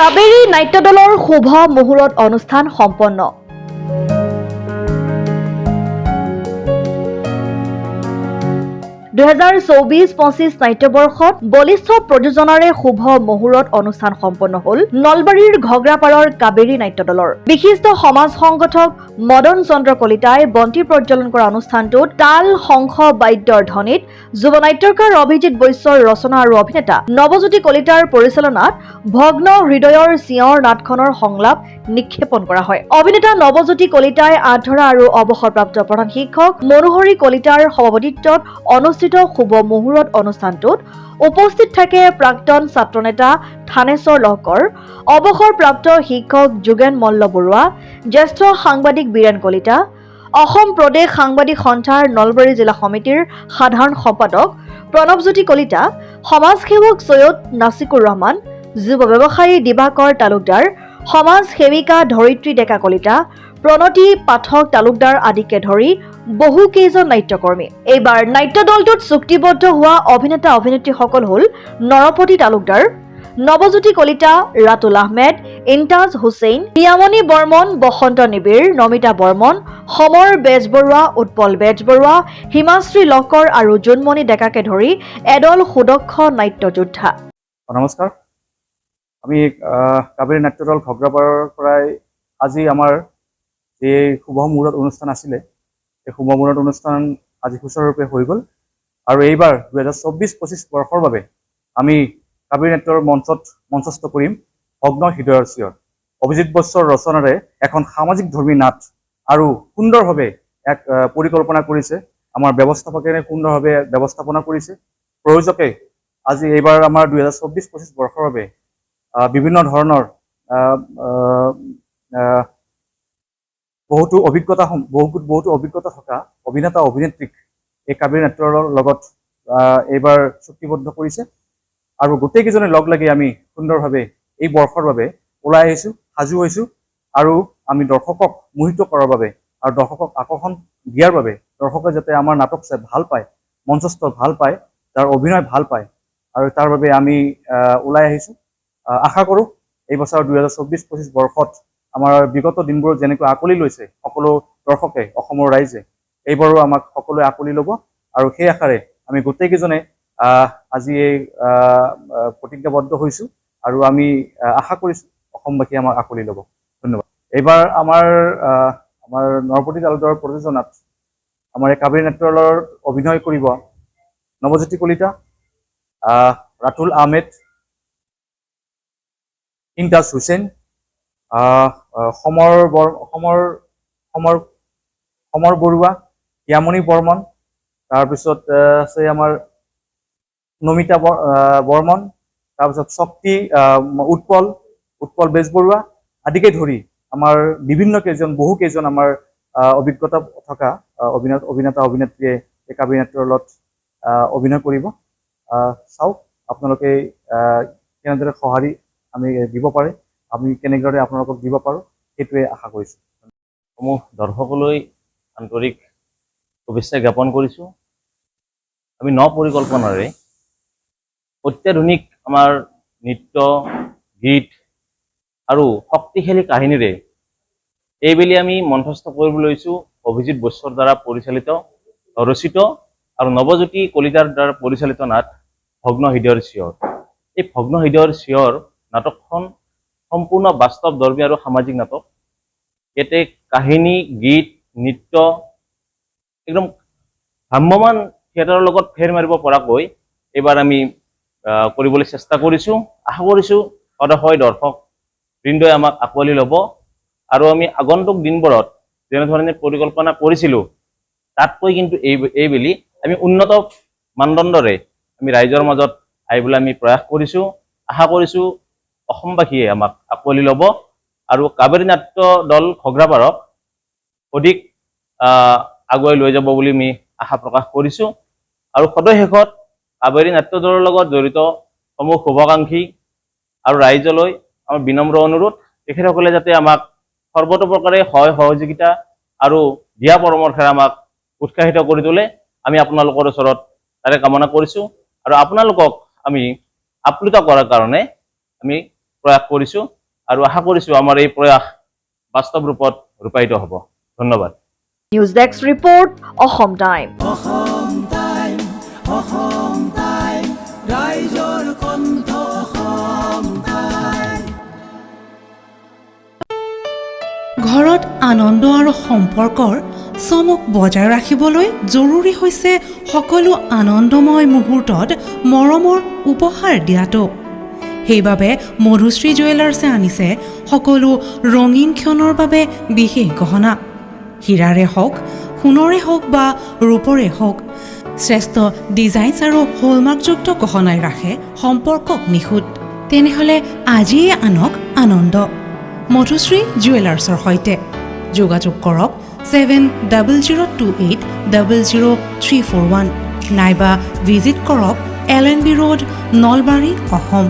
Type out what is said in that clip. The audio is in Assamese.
কাবেৰী নাট্য দলৰ শুভ মুহূৰ্ত অনুষ্ঠান সম্পন্ন। 2024-25 নাট্যবৰ্ষত বলিষ্ঠ প্ৰযোজনাৰে শুভ মুহূৰ্ত অনুষ্ঠান সম্পন্ন হ'ল নলবাৰীৰ ঘগ্ৰাপাৰৰ কাবেৰী নাট্য দলৰ। বিশিষ্ট সমাজ সংগঠক মদন চন্দ্ৰ কলিতাই বন্তি প্ৰজ্বলন কৰা অনুষ্ঠানটোত তাল শংখ বাদ্যৰ ধ্বনিত যুৱ নাট্যকাৰ অভিজিৎ বৈশ্যৰ ৰচনা আৰু অভিনেতা নৱজ্যোতি কলিতাৰ পৰিচালনাত ভগ্ন হৃদয়ৰ চিঞৰ নাটখনৰ সংলাপ নিক্ষেপন কৰা হয়। অভিনেতা নৱজ্যোতি কলিতাই আধৰা আৰু অৱসৰপ্ৰাপ্ত প্ৰধান শিক্ষক মনোহৰী কলিতাৰ সভাপতিত্বত অনুষ্ঠিত শুভ মুহূৰ্ত অনুষ্ঠানটোত উপস্থিত থাকে প্ৰাক্তন ছাত্ৰনেতা থানেশ্বৰ লহকৰ, অৱসৰপ্ৰাপ্ত শিক্ষক যোগেন মল্ল বৰুৱা, জ্যেষ্ঠ সাংবাদিক বীৰেন কলিতা, অসম প্ৰদেশ সাংবাদিক সন্থাৰ নলবাৰী জিলা সমিতিৰ সাধাৰণ সম্পাদক প্ৰণৱজ্যোতি কলিতা, সমাজসেৱক সৈয়দ নাছিকুৰ ৰহমান, যুৱ ব্যৱসায়ী দিবাকৰ তালুকদাৰ, সমাজ সেৱিকা ধৰিত্ৰী ডেকা কলিতা, প্ৰণতি পাঠক তালুকদাৰ আদিকে ধৰি বহু কেইজন নাট্যকৰ্মী। এইবাৰ নাট্য দলটোত চুক্তিবদ্ধ হোৱা অভিনেতা অভিনেত্ৰীসকল হ'ল নৰপতি তালুকদাৰ, নৱজ্যোতি কলিতা, ৰাতুল আহমেদ, ইন্তাজ হুছেইন, পিয়ামণি বৰ্মন, বসন্ত নিবিৰ, নমিতা বৰ্মন, সমৰ বেজবৰুৱা, উৎপল বেজবৰুৱা, হিমাশ্ৰী লহকৰ আৰু জোনমণি ডেকাকে ধৰি এদল সুদক্ষ নাট্য যোদ্ধা। নমস্কাৰ, আমি কাবেৰী নাট্য দল ঘগ্ৰাপাৰৰ পৰাই আজি আমাৰ যে শুভ মুহূৰ্ত অনুষ্ঠান আছিলে, এই শুভ মুহূৰ্ত অনুষ্ঠান আজি সুচাৰুৰূপে হৈ গ'ল। আৰু এইবাৰ 2024-25 বৰ্ষৰ বাবে আমি কাবেৰী নাট্যৰ মঞ্চস্থ কৰিম ভগ্ন হৃদয়ৰ চিঞৰ। অভিজিৎ বৈশ্যৰ ৰচনাৰে এখন সামাজিক ধৰ্মী নাট আৰু সুন্দৰভাৱে এক পৰিকল্পনা কৰিছে আমাৰ ব্যৱস্থাপকে, সুন্দৰভাৱে ব্যৱস্থাপনা কৰিছে প্ৰযোজকে। আজি এইবাৰ আমাৰ 2024-25 বৰ্ষৰ বাবে বিভিন্ন ধৰণৰ বহুতো অভিজ্ঞতা থকা অভিনেতা অভিনেত্ৰীক এই কাবেৰী নাট্যৰ লগত এইবাৰ চুক্তিবদ্ধ কৰিছে। আৰু গোটেইকেইজনে লগ লাগি আমি সুন্দৰভাৱে এই বৰ্ষৰ বাবে ওলাই আহিছোঁ, সাজু হৈছোঁ। আৰু আমি দৰ্শকক মোহিত কৰাৰ বাবে আৰু দৰ্শকক আকৰ্ষণ দিয়াৰ বাবে, দৰ্শকে যাতে আমাৰ নাটক চাই ভাল পায়, মঞ্চস্থ ভাল পায়, তাৰ অভিনয় ভাল পায়, আৰু তাৰ বাবে আমি ওলাই আহিছোঁ। আশা কৰোঁ এই বছৰ 2024-25 বৰ্ষত আমাৰ বিগত দিনবোৰত যেনেকৈ আকোৱালি লৈছে সকলো দৰ্শকে, অসমৰ ৰাইজে, এইবাৰো আমাক সকলোৱে আকোৱালি ল'ব। আৰু সেই আশাৰে আমি গোটেইকেইজনে আজি এই প্ৰতিজ্ঞাবদ্ধ হৈছোঁ আৰু আমি আশা কৰিছোঁ অসমবাসীয়ে আমাক আকোৱালি ল'ব। ধন্যবাদ। এইবাৰ আমাৰ নৰপতি তালুকদাৰৰ প্ৰযোজনাত আমাৰ এই কাবেৰী নাট্য দলৰ অভিনয় কৰিব নৱজ্যোতি কলিতা, ৰাতুল আহমেদ, ইন্তাজ হুছেইন, সমৰ বৰুৱা, পিয়ামণি বৰ্মন, তাৰপিছত আছে আমাৰ নমিতা বৰ্মন, তাৰপিছত শক্তি, উৎপল বেজবৰুৱা আদিকে ধৰি আমাৰ বহু কেইজন আমাৰ অভিজ্ঞতা থকা অভিনেতা অভিনেত্ৰীয়ে এই কাবেৰী নাট্যৰ দলত অভিনয় কৰিব। চাওক আপোনালোকে কেনেদৰে সঁহাৰি আমি দিব পাৰে, আমি কেনেদৰে আপোনালোকক দিব পাৰোঁ, সেইটোৱে আশা কৰিছোঁ। সমূহ দৰ্শকলৈ আন্তৰিক শুভেচ্ছা জ্ঞাপন কৰিছোঁ। আমি পৰিকল্পনাৰে অত্যাধুনিক আমাৰ নৃত্য, গীত আৰু শক্তিশালী কাহিনীৰে এইবেলি আমি মঞ্চস্থ কৰিবলৈ লৈছোঁ অভিজিৎ বৈশ্যৰ দ্বাৰা পৰিচালিত, ৰচিত আৰু নৱজ্যোতি কলিতাৰ দ্বাৰা পৰিচালিত নাট ভগ্ন হৃদয়ৰ চিঞৰ। এই ভগ্ন হৃদয়ৰ চিঞৰ নাটকখন সম্পূৰ্ণ বাস্তৱধৰ্মী আৰু সামাজিক নাটক। ইয়াতে কাহিনী, গীত, নৃত্য একদম ভ্ৰাম্যমান থিয়েটাৰৰ লগত ফেৰ মাৰিব পৰাকৈ এইবাৰ আমি কৰিবলৈ চেষ্টা কৰিছোঁ। আশা কৰিছোঁ সদয় দৰ্শক বৃন্দই আমাক আঁকোৱালি ল'ব। আৰু আমি আগন্তুক দিনবোৰত যেনেধৰণে পৰিকল্পনা কৰিছিলোঁ তাতকৈ কিন্তু এইবেলি আমি উন্নত মানদণ্ডৰে আমি ৰাইজৰ মাজত আহিবলৈ আমি প্ৰয়াস কৰিছোঁ। আশা কৰিছোঁ অসমবাসীয়ে আমাক আঁকোৱালি ল'ব আৰু কাবেৰী নাট্য দল ঘগ্ৰাপাৰক অধিক আগুৱাই লৈ যাব বুলি আমি আশা প্ৰকাশ কৰিছোঁ। আৰু সদয় শেষত কাবেৰী নাট্য দলৰ লগত জড়িত সমূহ শুভাকাংক্ষী আৰু ৰাইজলৈ আমাৰ বিনম্ৰ অনুৰোধ, তেখেতসকলে যাতে আমাক সৰ্বতোপ্ৰকাৰে সহায় সহযোগিতা আৰু দিহা পৰামৰ্শেৰে আমাক উৎসাহিত কৰি তোলে। আমি আপোনালোকৰ ওচৰত তাৰে কামনা কৰিছোঁ আৰু আপোনালোকক আমি আপ্লুত কৰাৰ কাৰণে আমি প্ৰয়াস কৰিছোঁ আৰু আশা কৰিছোঁ আমাৰ এই প্ৰয়াস বাস্তৱ ৰূপত ৰূপায়িত হ'ব। ধন্যবাদ। News desk report, Assam time. ৰাইজৰ কণ্ঠ ঘৰত আনন্দ আৰু সম্পৰ্কৰ চমক বজাই ৰাখিবলৈ জৰুৰী হৈছে সকলো আনন্দময় মুহূৰ্তত মৰমৰ উপহাৰ দিয়াটো। সেইবাবে মধুশ্ৰী জুৱেলাৰ্ছে আনিছে সকলো ৰঙীন ক্ষণৰ বাবে বিশেষ গহনা। হীৰাৰে হওক, সোণৰে হওক বা ৰূপৰে হওক, শ্ৰেষ্ঠ ডিজাইনছ আৰু হলমাৰ্কযুক্ত গহনাই ৰাখে সম্পৰ্কক নিখুঁত। তেনেহ'লে আজিয়ে আনক আনন্দ মধুশ্ৰী জুৱেলাৰ্ছৰ সৈতে। যোগাযোগ কৰক 7002800341 নাইবা ভিজিট কৰক LNB ৰোড, নলবাৰী, অসম।